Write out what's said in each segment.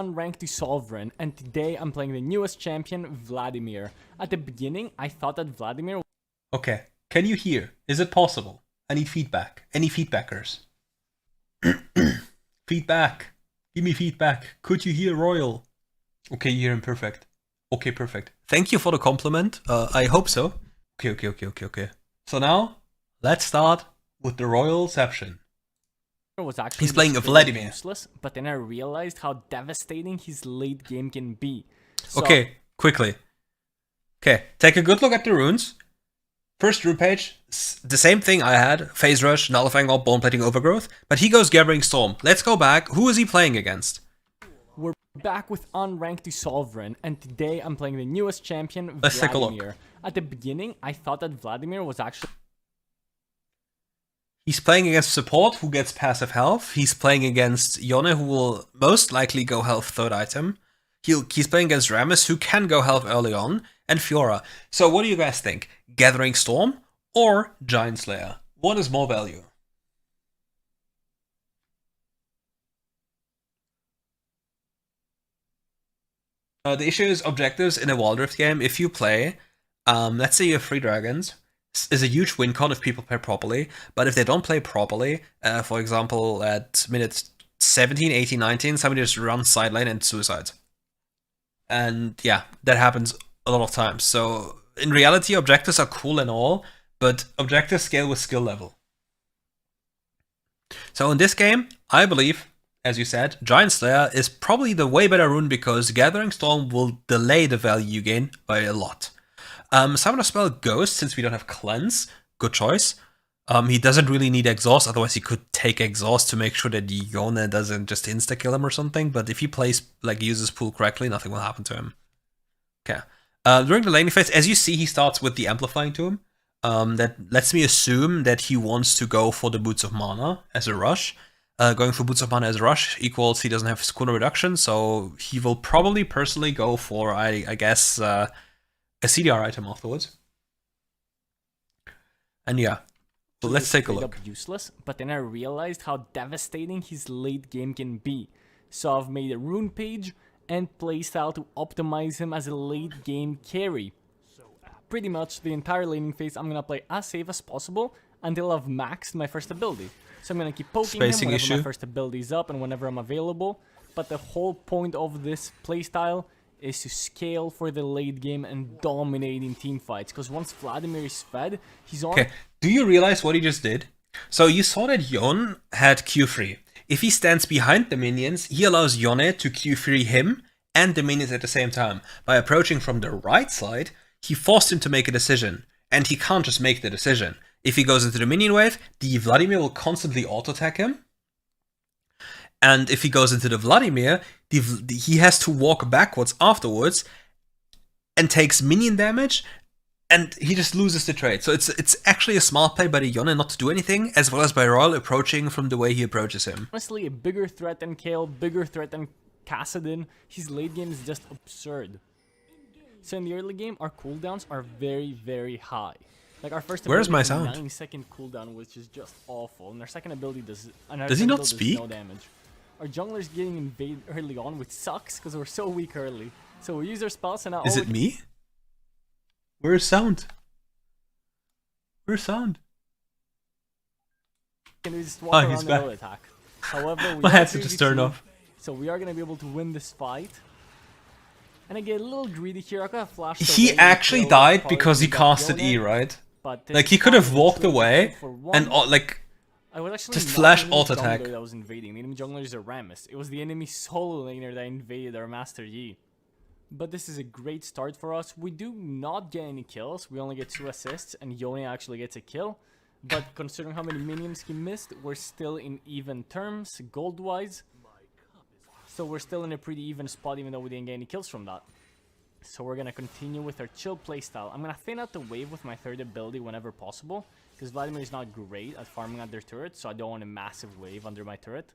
Unranked to Sovereign, and today I'm playing the newest champion, Vladimir. At the beginning, I thought that Vladimir... Okay, can you hear? Is it possible? I need feedback. Any feedbackers? Feedback. Give me feedback. Could you hear Royal? Okay, you hear him perfect. Okay, perfect. Thank you for the compliment. I hope so. Okay. So now, let's start with the Royalception. was actually He's playing a just Vladimir. useless, but then I realized how devastating his late game can be. So, Okay, quickly. Okay, take a good look at the runes. First rune page, the same thing I had. Phase Rush, Nullifying Orb, Bone Plating Overgrowth. But he goes Gathering Storm. Let's go back. Who is he playing against? we're back with Unranked to Sovereign, and today I'm playing the newest champion, Vladimir. Let's take a look. At the beginning, I thought that Vladimir was actually... He's playing against support who gets passive health. He's playing against Yone who will most likely go health third item. He's playing against Rammus who can go health early on. And Fiora. So what do you guys think? Gathering Storm or Giant Slayer? What is more value? The issue is objectives in a WildRift game. If you play, let's say you have 3 dragons, is a huge win con if people play properly, but if they don't play properly, for example, at minutes 17, 18, 19, somebody just runs side lane and suicides. And yeah, that happens a lot of times. So in reality, objectives are cool and all, but objectives scale with skill level. So in this game, I believe, as you said, Giant Slayer is probably the way better rune because Gathering Storm will delay the value you gain by a lot. Summoner spell Ghost, since we don't have Cleanse, good choice. He doesn't really need Exhaust, otherwise he could take Exhaust to make sure that Yone doesn't just insta-kill him or something, but if he plays, like, uses Pool correctly, nothing will happen to him. Okay. During the laning phase, as you see, he starts with the Amplifying Tomb. That lets me assume that he wants to go for the Boots of Mana as a rush. Going for Boots of Mana as a rush equals he doesn't have Schooner Reduction, so he will probably personally go for, I guess, a CDR item afterwards. And yeah, so let's take a look. Useless, but then I realized how devastating his late game can be. So I've made a rune page and playstyle to optimize him as a late game carry. Pretty much the entire laning phase I'm gonna play as safe as possible until I've maxed my first ability. So I'm gonna keep poking him whenever my first ability is up and whenever I'm available. But the whole point of this playstyle is to scale for the late game and dominating team fights. Because once Vladimir is fed, he's on... Okay, do you realize what he just did? So you saw that Yone had Q3. If he stands behind the minions, he allows Yone to Q3 him and the minions at the same time. By approaching from the right side, he forced him to make a decision. And he can't just make the decision. If he goes into the minion wave, the Vladimir will constantly auto-attack him. And if he goes into the Vladimir, he has to walk backwards afterwards and takes minion damage, and he just loses the trade. So it's actually a smart play by the Yone not to do anything, as well as by Royal approaching from the way he approaches him. Honestly, a bigger threat than Kayle, bigger threat than Kassadin. His late game is just absurd. So in the early game, our cooldowns are very, very high. Like our first ability, Where's my sound? 9-second cooldown, which is just awful, and our second ability does he not speak? No damage. Our jungler's getting invaded early on, which sucks because we're so weak early. So we use our spells and now... Is it me? Where's sound? Where's sound? Can we just walk around back. and attack? However, we My headset just turned off. So we are going to be able to win this fight. And I get a little greedy here. I got a flash. He actually died because he casted E, right? But like he could have walked away and like I was actually just not flash the alt jungler attack. that was invading. The enemy jungler is a Rammus. It was the enemy solo laner that invaded our Master Yi. But this is a great start for us. We do not get any kills. We only get 2 assists, and Yone actually gets a kill. But considering how many minions he missed, we're still in even terms, gold-wise. So we're still in a pretty even spot, even though we didn't get any kills from that. So we're going to continue with our chill playstyle. I'm going to thin out the wave with my third ability whenever possible. Because Vladimir is not great at farming at their turret, so I don't want a massive wave under my turret.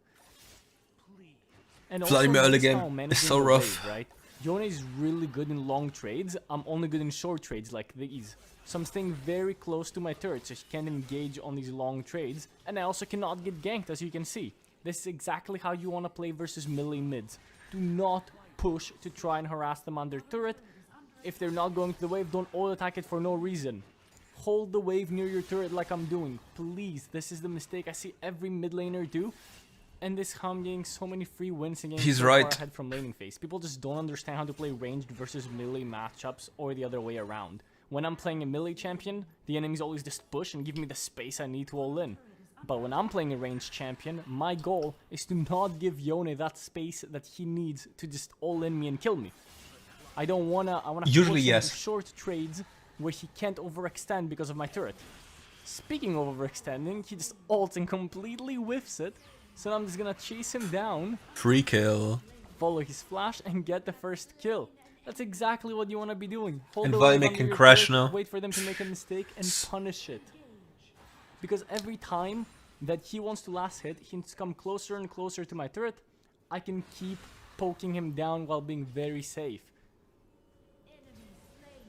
And Vladimir early game is so rough. Wave, right? Yone is really good in long trades. I'm only good in short trades like these. So I'm staying very close to my turret so he can't engage on these long trades. And I also cannot get ganked, as you can see. This is exactly how you want to play versus melee mids. do not push to try and harass them on their turret. If they're not going to the wave, don't auto-attack it for no reason. Hold the wave near your turret like I'm doing. Please, this is the mistake I see every mid laner do. And this is how I'm getting so many free wins against He's so right. far ahead from laning phase. People just don't understand how to play ranged versus melee matchups or the other way around. When I'm playing a melee champion, the enemies always just push and give me the space I need to all in. But when I'm playing a ranged champion, my goal is to not give Yone that space that he needs to just all in me and kill me. I don't wanna. I wanna Usually, force him yes. to short trades where he can't overextend because of my turret. Speaking of overextending, he just ults and completely whiffs it. So I'm just gonna chase him down, Free kill. follow his flash, and get the first kill. That's exactly what you wanna be doing. Hold And the Vladimir wave can under your crash turret, now. wait for them to make a mistake and punish it. Because every time that he wants to last hit, he's come closer and closer to my turret. I can keep poking him down while being very safe.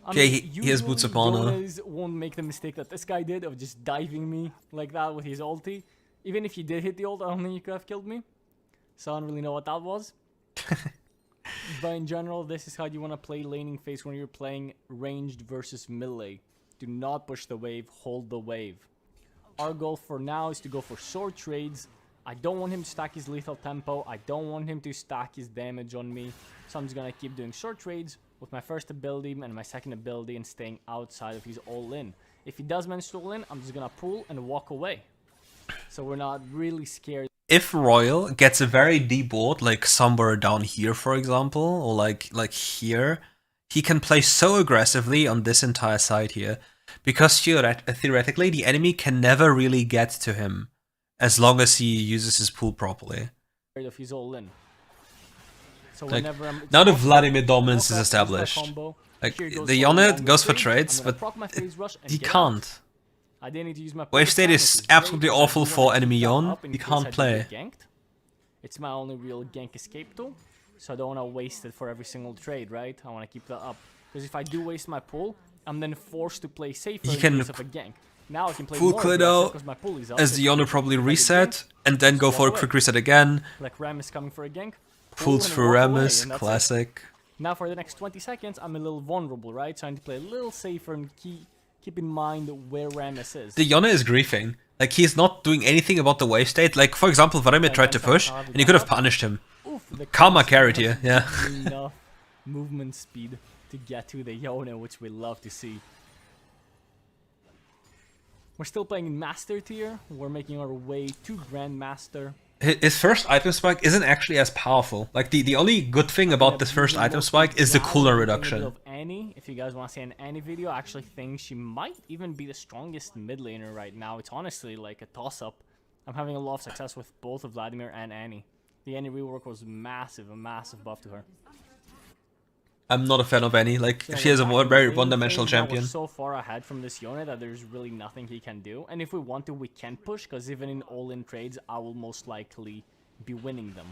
I Okay, mean, he has boots usually upon her. Yones won't make the mistake that this guy did of just diving me like that with his ulti. Even if he did hit the ult, I don't think he could have killed me. So I don't really know what that was. But in general, this is how you want to play laning phase when you're playing ranged versus melee. Do not push the wave, hold the wave. Our goal for now is to go for short trades. I don't want him to stack his lethal tempo. I don't want him to stack his damage on me. So I'm just going to keep doing short trades with my first ability and my second ability and staying outside of his all-in. If he does manage to all-in, I'm just going to pull and walk away. So we're not really scared. If Royal gets a very deep board, like somewhere down here, for example, or like here, he can play so aggressively on this entire side here, because theoretically the enemy can never really get to him, as long as he uses his pool properly. Of his all-in. So Like, whenever I'm now the Vladimir dominance is established. Combo, Like, here goes the for a Yone long goes for trade. trades, I'm gonna but proc my phase rush and he get out. can't. I didn't need to use my Wave pulse state time, is which is absolutely great because I awful do for wanna enemy keep that Yon. up in You case can't I do play. get ganked. It's my only real gank escape tool, so I don't want to waste it for every single trade, right? I want to keep that up. Because if I do waste my pull, I'm then forced to play safer He in can case of a gank. Now I can play full more clear aggressive out, because my pull is up. as If the Yone I probably get reset, ganked, and then go just for a walk quick away. reset again. Like Ram is coming for a gank. pull Pulls and through walk away, Ramus, and that's it. classic. Now for the next 20 seconds, I'm a little vulnerable, right? So I need to play a little safer and keep in mind where Ramus is. The Yone is griefing. Like, he's not doing anything about the wave state. Like, for example, Vladimir tried to push, and he could have punished him. Oof, the Karma Karma carried here, yeah. gives me enough movement speed to get to the Yone, which we love to see. We're still playing Master tier. We're making our way to Grandmaster. His first item spike isn't actually as powerful. Like, the only good thing about this first item spike is the cooldown reduction. Annie, if you guys want to see an Annie video, I actually think she might even be the strongest mid laner right now. It's honestly like a toss-up. I'm having a lot of success with both of Vladimir and Annie. The Annie rework was massive, a massive buff to her. I'm not a fan of any. Like, So she is a we're back in very laning one-dimensional phase now. champion. We're so far ahead from this Yone that there's really nothing he can do. And if we want to, we can push, because even in all-in trades, I will most likely be winning them.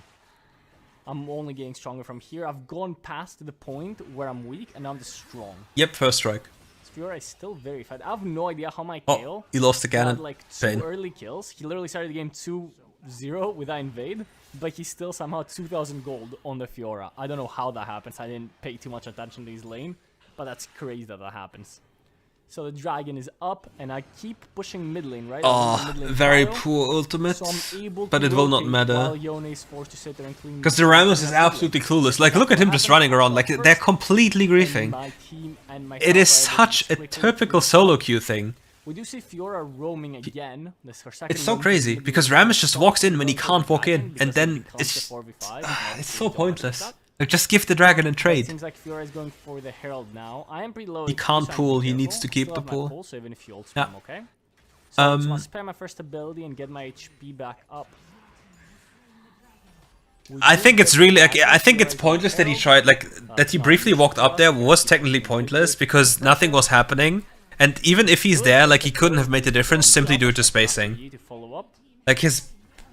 I'm only getting stronger from here. I've gone past the point where I'm weak, and now I'm just strong. Yep, first strike. Fiora is still very fat. I have no idea how my Oh, KO he lost the had cannon. like 2 Pain. early kills. He literally started the game 2-0 with I invade, but he's still somehow 2,000 gold on the Fiora. I don't know how that happens. I didn't pay too much attention to his lane, but that's crazy that that happens. So the dragon is up, and I keep pushing mid lane, right? Oh, Mid lane very pile, poor ultimate. so I'm able But to it will not rotate matter. while Yone is forced to sit there and clean. Because the Ramus is absolutely clueless. Like, look at him just running around. Like, they're completely griefing. My team and It is myself are able to such a quickly typical clean solo queue thing. We do see Fiora roaming again. This is her second It's so roam crazy, to because the Ramus just walks in when he roam to can't the walk in, dragon and because then it becomes it's a 4v5, and it's obviously so we don't pointless. like that. Like, just give the dragon and It trade. seems like Fiora is going for the Herald now. I am pretty low. He HP, can't so I'm pull, he careful. needs to keep Still the have my pull. pull, so even if he ults, Yeah. I'm okay. So I just Um, want to spare my first ability and get my HP back up. I think it's really like, I think it's pointless that he tried, like, that he briefly walked up there was technically pointless because nothing was happening. And even if he's there, like, he couldn't have made the difference simply due to spacing. To follow up. Like, his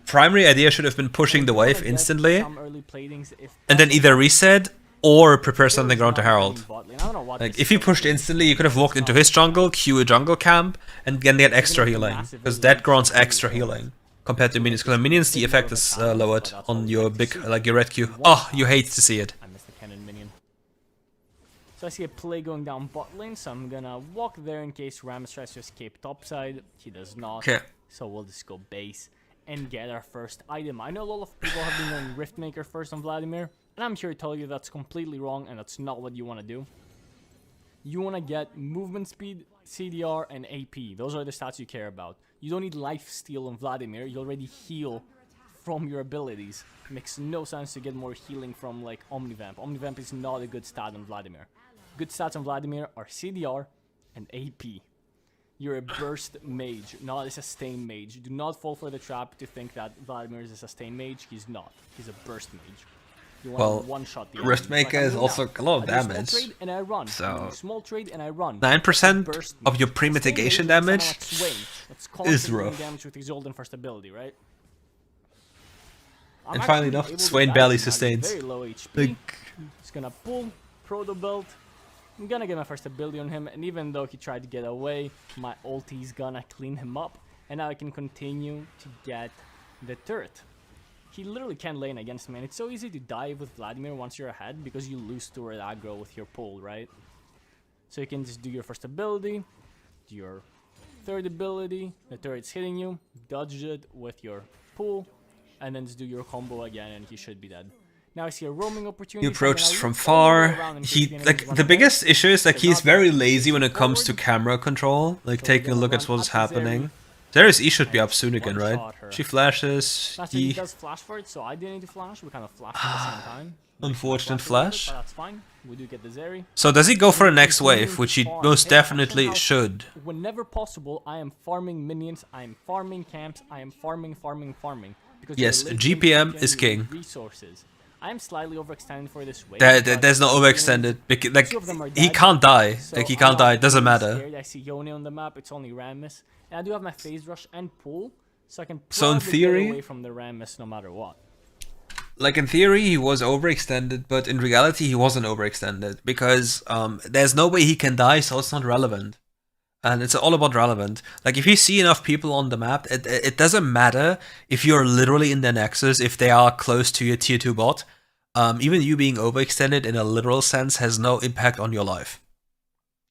primary idea should have been pushing the wave instantly, and then either reset or prepare something around to Herald. Like, if he pushed instantly, you could have walked into his jungle, queue a jungle camp, and then get extra healing, because that grants extra healing. compared to minions. Because minions, the effect is lowered on your big, like your red Q. Oh, you hate to see it. I missed the cannon minion. So I see a play going down bot lane, so I'm gonna walk there in case Rammus tries to escape topside. He does not. Okay. So we'll just go base and get our first item. I know a lot of people have been going Riftmaker first on Vladimir, and I'm here to tell you that's completely wrong and that's not what you want to do. You want to get movement speed, CDR, and AP. Those are the stats you care about. You don't need lifesteal on Vladimir. You already heal from your abilities. It makes no sense to get more healing from like Omnivamp. Omnivamp is not a good stat on Vladimir. Good stats on Vladimir are CDR and AP. You're a burst mage, not a sustain mage. Do not fall for the trap to think that Vladimir is a sustain mage. He's not. He's a burst mage. You want Well, to one-shot the Riftmaker is also a lot of damage. Small trade and I run. So Small trade and I run. 9% of your pre-mitigation damage is rough. Damage with his golden first ability, right? And finally enough, Swain barely sustains. Very low HP. Like, He's gonna pull proto belt. I'm gonna get my first ability on him, and even though he tried to get away, my ulti's gonna clean him up, and now I can continue to get the turret. He literally can't lane against me, and it's so easy to dive with Vladimir once you're ahead, because you lose turret aggro with your pull, right? So you can just do your first ability, do your third ability, the turret's hitting you, dodge it with your pull, and then just do your combo again, and he should be dead. Now I see a roaming opportunity. he approaches from far. He like the biggest issue is like he's very lazy when it comes to camera control. Like taking a look at what's happening. Darius E should be up soon again, right? She flashes. He does flash for it, so I didn't need to flash. We kind of flashed at the same time. Unfortunate flash. But that's fine. We do get the Zeri. So does he go for the next wave, which he most definitely should? Whenever possible, I am farming minions. I am farming camps. I am farming. Because Yes, GPM is king. Resources. I am slightly overextended for this wave. There's no overextended. Like he can't die. Like he can't die. It doesn't matter. I see Yone on the map. It's only Rammus, and I do have my phase rush and pull, so I can So in theory, get away from the Rammus no matter what. Like in theory, he was overextended, but in reality, he wasn't overextended because there's no way he can die, so it's not relevant. And it's all about relevant. Like if you see enough people on the map, it doesn't matter if you're literally in their nexus, if they are close to your tier 2 bot. Even you being overextended in a literal sense has no impact on your life.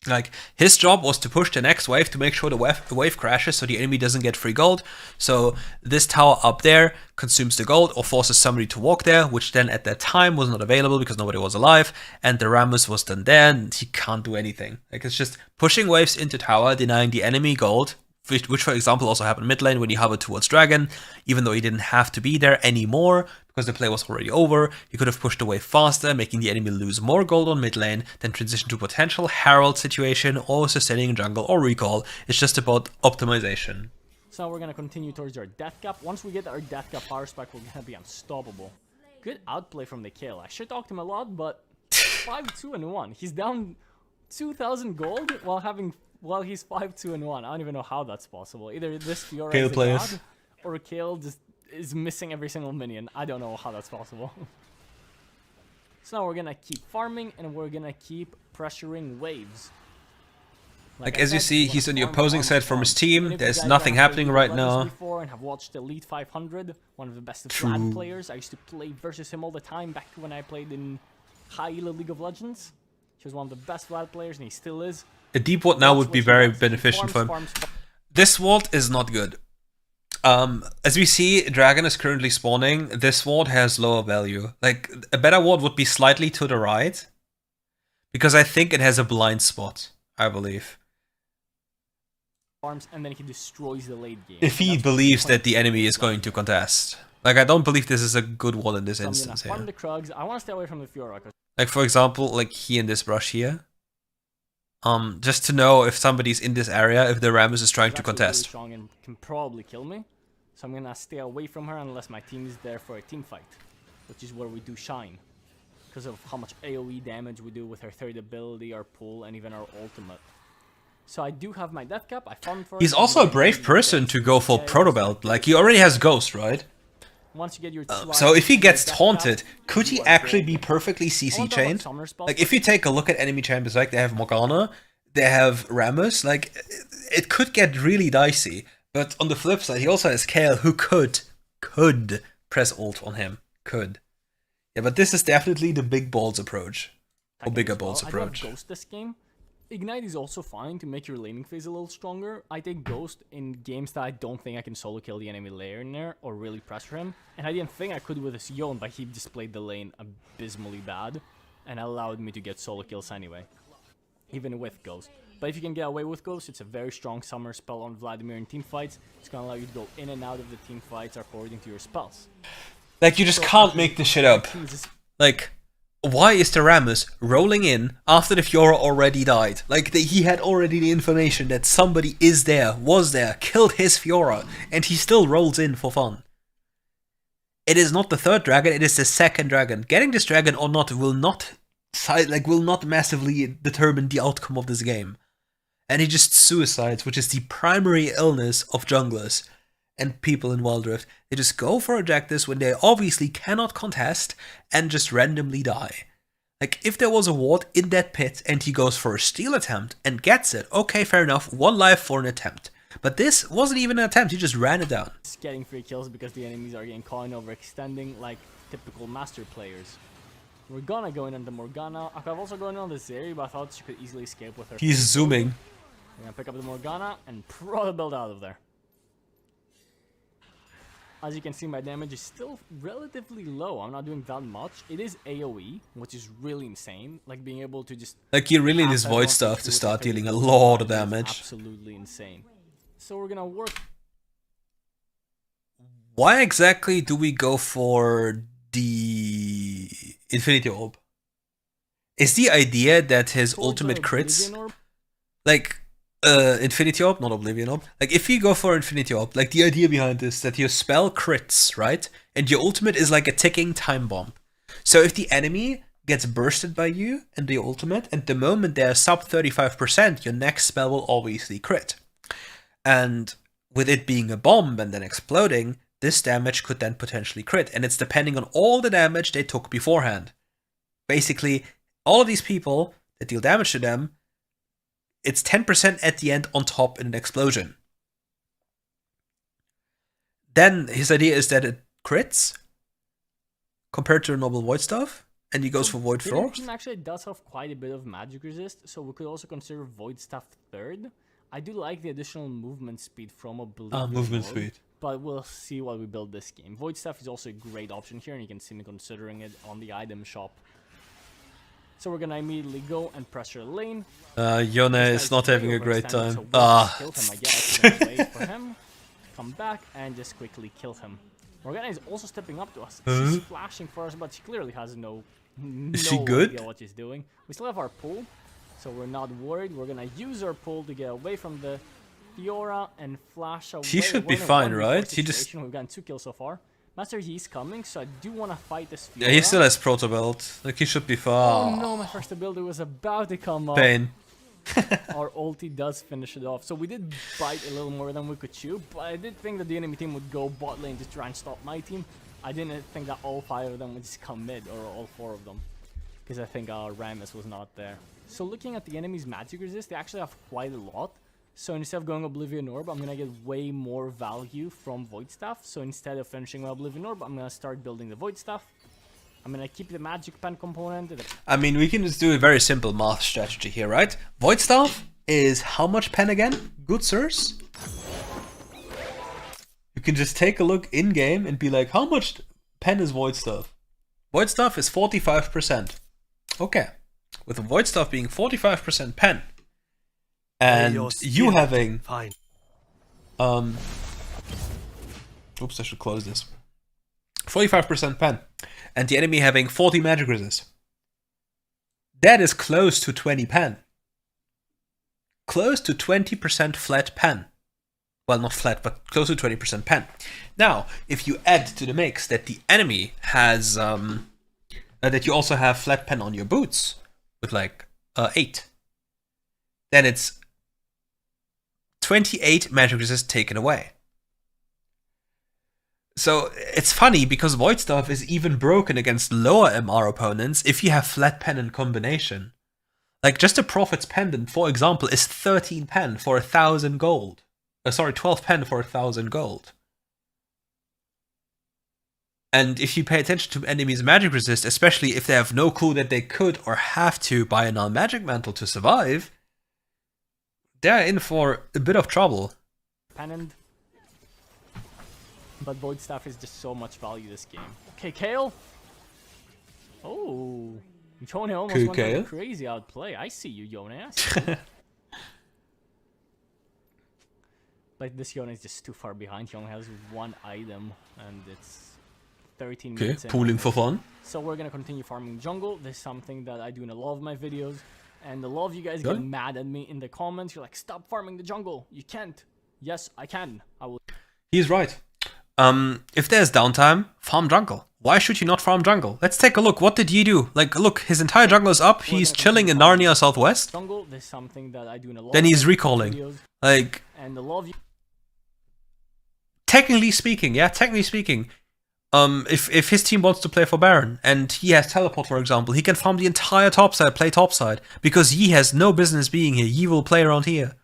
Like his job was to push the next wave to make sure the wave crashes so the enemy doesn't get free gold. So this tower up there consumes the gold or forces somebody to walk there, which then at that time was not available because nobody was alive, and the Rammus was then there and he can't do anything. Like it's just pushing waves into tower, denying the enemy gold, which for example also happened mid lane when he hovered towards Dragon, even though he didn't have to be there anymore because the play was already over. He could have pushed the wave faster, making the enemy lose more gold on mid lane, then transition to potential Herald situation or sustaining jungle or recall. It's just about optimization. So we're gonna continue towards our death cap. Once we get our death cap power spike, we're gonna be unstoppable. Good outplay from the kill. I should talk to him a lot, but 5-2-1. He's down 2,000 gold while he's 5-2-1. I don't even know how that's possible. Either this Fiora is a god, or Kale just is missing every single minion. I don't know how that's possible. So now we're gonna keep farming and we're gonna keep pressuring waves. Like as you see, he's on the opposing side from his team. There's nothing happening right now. Before and have watched Elite 500, one of the best Vlad players. I used to play versus him all the time back when I played in high elo League of Legends. He was one of the best Vlad players and he still is. A deep ward now would be very beneficial for him. This ward is not good. As we see, Dragon is currently spawning. This ward has lower value. Like, a better ward would be slightly to the right. Because I think it has a blind spot, I believe. And then he destroys the late game. If he believes that the enemy is going to contest. Like, I don't believe this is a good ward in this instance here. Farm the Krugs. I want to stay away from the Fiora. Like, for example, like he in this brush here. Just to know if somebody's in this area, if the Rammus is trying to contest. Really strong and can probably kill me. So I'm gonna stay away from her unless my team is there for a team fight. Which is where we do shine. Because of how much AoE damage we do with our third ability, our pull, and even our ultimate. So I do have my death cap, I farmed for it. He's also a brave person to go for Proto Belt. Like, he already has Ghost, right? Once you get your so if he gets taunted, could he actually be perfectly CC chained? Like if you take a look at enemy champions, like they have Morgana, they have Rammus, like it could get really dicey. But on the flip side, he also has Kale, who could press ult on him. Could. Yeah, but this is definitely the big balls approach. Or bigger balls approach. I do have Ghost this game. Ignite is also fine to make your laning phase a little stronger. I take Ghost in games that I don't think I can solo kill the enemy layer in there or really pressure him. And I didn't think I could with his Yone, but he displayed the lane abysmally bad and allowed me to get solo kills anyway, even with Ghost. But if you can get away with Ghost, it's a very strong summer spell on Vladimir in teamfights. It's gonna allow you to go in and out of the teamfights according to your spells. Like, you just can't make this shit up. Like, why is the Rammus rolling in after the Fiora already died? Like, he had already the information that somebody is there, was there, killed his Fiora, and he still rolls in for fun. It is not the third dragon, it is the second dragon. Getting this dragon or not will not massively determine the outcome of this game. And he just suicides, which is the primary illness of junglers and people in WildRift. They just go for objectives when they obviously cannot contest and just randomly die. Like, if there was a ward in that pit and he goes for a steal attempt and gets it, okay, fair enough, 1 life for an attempt. But this wasn't even an attempt, he just ran it down. It's getting free kills because the enemies are getting caught in overextending like typical master players. We're gonna go in on the Morgana. I could have also gone in on the Zeri, but I thought she could easily escape with her. He's zooming. We're gonna pick up the Morgana and probably build out of there. As you can see, my damage is still relatively low. I'm not doing that much. It is AoE, which is really insane. Like, being able to just... Like, you really need this void stuff to start dealing a lot of damage. Absolutely insane. So we're gonna work... Why exactly do we go for the Infinity Orb? Is the idea that his ultimate crits... Like... Infinity Orb, not Oblivion Orb. Like, if you go for Infinity Orb, like, the idea behind this is that your spell crits, right? And your ultimate is like a ticking time bomb. So if the enemy gets bursted by you and the ultimate, and the moment they're sub 35%, your next spell will obviously crit. And with it being a bomb and then exploding, this damage could then potentially crit. And it's depending on all the damage they took beforehand. Basically, all of these people that deal damage to them, it's 10% at the end on top in an explosion. Then his idea is that it crits compared to a normal void stuff, and he goes for void force. Actually does have quite a bit of magic resist, so we could also consider void stuff third. I do like the additional movement speed from Oblivion. Movement speed. But we'll see what we build this game. Void stuff is also a great option here, and you can see me considering it on the item shop. So we're gonna immediately go and pressure lane. Yone is not having a great time. So we'll kill him, I guess. Wait for him, come back, and just quickly kill him. Morgana is also stepping up to us. She's flashing for us, but she clearly has no idea what she's doing. We still have our pull, so we're not worried. We're gonna use our pull to get away from the Fiora and flash away. He should be fine, right? He just... We've gotten 2 kills so far. Master, he's coming, so I do want to fight this Fiora. Yeah, he still has Proto Belt. Like, he should be fine. Oh no, my first ability was about to come up. Pain. Our ulti does finish it off. So we did bite a little more than we could chew, but I did think that the enemy team would go bot lane to try and stop my team. I didn't think that all 5 of them would just come mid, or all 4 of them, because I think our Rammus was not there. So looking at the enemy's magic resist, they actually have quite a lot. So instead of going Oblivion Orb, I'm gonna get way more value from Void Staff. So instead of finishing my Oblivion Orb, I'm gonna start building the Void Staff. I'm gonna keep the Magic Pen component. I mean, we can just do a very simple math strategy here, right? Void Staff is how much pen again? Good sirs? You can just take a look in-game and be like, how much pen is Void Staff? Void Staff is 45%. Okay. With the Void Staff being 45% pen, and you having... Fine. Oops, I should close this. 45% pen, and the enemy having 40 magic resist. That is close to 20 pen. Close to 20% flat pen. Well, not flat, but close to 20% pen. Now, if you add to the mix that the enemy has... that you also have flat pen on your boots, with like 8, then it's 28 magic resist taken away. So it's funny because Void Staff is even broken against lower MR opponents if you have flat pen in combination. Like just a Prophet's Pendant, for example, is 13 pen for 1,000 gold. sorry, 12 pen for 1,000 gold. And if you pay attention to enemies' magic resist, especially if they have no clue that they could or have to buy a non-magic mantle to survive, they're in for a bit of trouble. Pennant. But Void Staff is just so much value this game. Okay, Kale. Oh, Yone almost went on a crazy outplay. I see you, Yone. I see you. But this Yone is just too far behind. He only has one item, and it's 13 minutes in. Pooling for fun. So we're gonna continue farming jungle. This is something that I do in a lot of my videos, and a lot of you guys get mad at me in the comments. You're like, "Stop farming the jungle. You can't." Yes, I can. I will. He's right. If there's downtime, farm jungle. Why should you not farm jungle? Let's take a look. What did he do? Like, look, his entire jungle is up. He's chilling in Narnia Southwest. Jungle. This is something that I do in a lot. Then he's recalling. Videos, like, and a lot of you. Technically speaking, if his team wants to play for Baron and he has teleport, for example, he can farm the entire topside, play topside, because he has no business being here. He will play around here,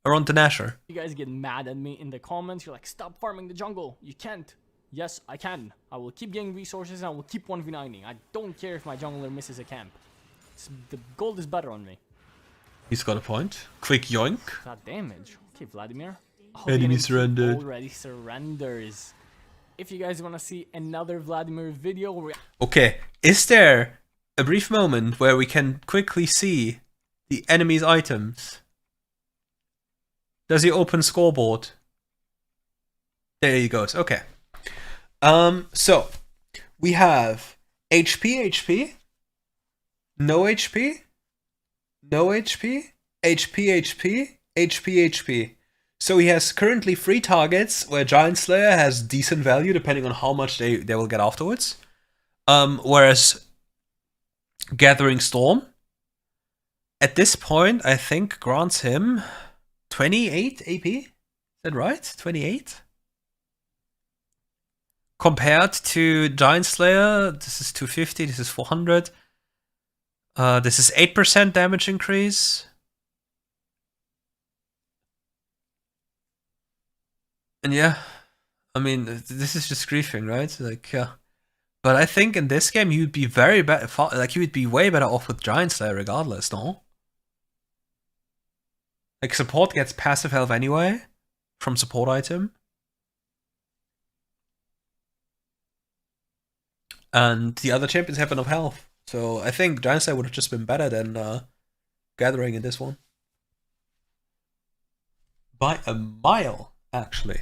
around the Nasher. You guys get mad at me in the comments. You're like, "Stop farming the jungle. You can't." Yes, I can. I will keep getting resources and I will keep 1v9ing. I don't care if my jungler misses a camp. The gold is better on me. He's got a point. Quick yoink. That damage. Okay, Vladimir. Oh, enemy surrendered. Already surrenders. If you guys want to see another Vladimir video, okay, is there a brief moment where we can quickly see the enemy's items? Does he open scoreboard? There he goes. Okay. So we have HP, no HP, no HP, HP. So he has currently 3 targets where Giant Slayer has decent value depending on how much they will get afterwards. Whereas Gathering Storm at this point I think grants him 28 AP. Is that right? 28? Compared to Giant Slayer, this is 250, this is 400. This is 8% damage increase. And yeah, I mean, this is just griefing, right? Like, yeah. But I think in this game, you'd be very bad. Like, you would be way better off with Giant Slayer regardless, no? Like, support gets passive health anyway from support item. And the other champions have enough health. So I think Giant Slayer would have just been better than Gathering in this one. By a mile, actually.